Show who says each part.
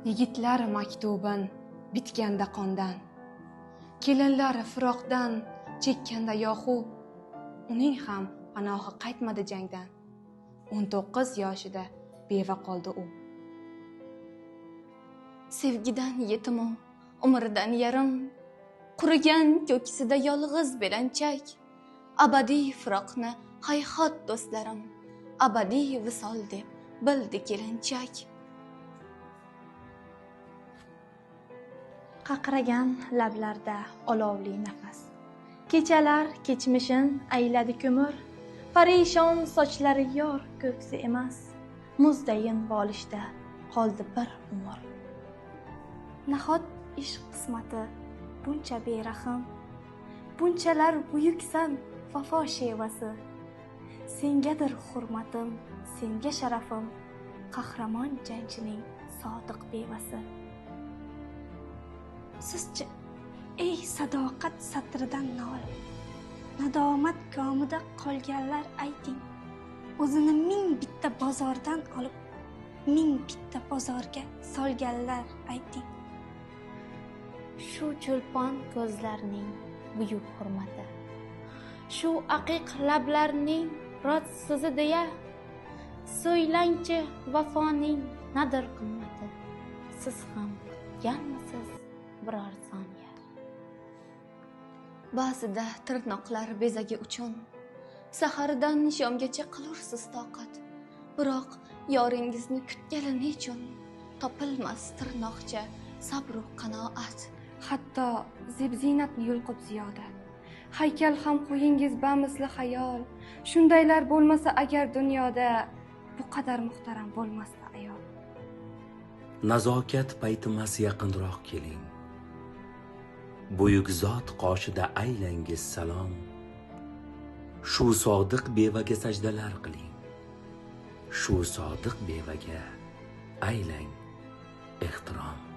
Speaker 1: Yigitlar maktubin bitganda qondan, kelinlar firoqdan chekkanda yoxu, uning ham panohi qaytmadi jangdan. 19 yoshida beva qoldi u.
Speaker 2: Sevgidan yetimo, umrdan yarim, qurigan ko'ksida yolg'iz belanchak. Abadiy firoqni hayhot do'stlarim, abadiy visol deb bildi kelinchak.
Speaker 3: Qaqragan lablarda olovli nafas, kechalar kechmishin ayladi ko'mir, parishon sochlari yor ko'ksi emas, muzdayin bo'lishda qoldi bir umr.
Speaker 4: Nahot ishq qismati buncha berahm, bunchalar buyuksan vafo shevasi. Sengadir hurmatim, senga sharafim, qahramon jangchining sodiq bevasi. Sizchi, ey sadoqat satridan nol, nadomat komida qolganlar ayting. O'zini ming bitta bozordan olib, ming bitta bozorga solganlar ayting.
Speaker 5: Shu cho'lpon ko'zlarning buyuk hurmati, shu aqiq lablarning rost so'zi deya, so'ylangchi vafoning nadir qimmati. Siz ham kutganmisiz biror soniya?
Speaker 2: Ba'zida tirnoqlar bezagi uchun saharidan shomgacha qilursiz toqat. Biroq yoringizni kutgani nechun topilmas tirnoqcha sabru qanoat.
Speaker 1: Hatto zeb-ziynatni yulqib ziyoda, haykal ham qo'yingiz bamisli xayol. Shundaylar bo'lmasa agar dunyoda, bu qadar muhtaram bo'lmasdi ayol.
Speaker 6: Nazokat paytimas yaqinroq keling, buyuk zot qoshida aylangiz salom. Shu sodiq bevaga sajdalar qiling, shu sodiq bevaga aylang ehtirom.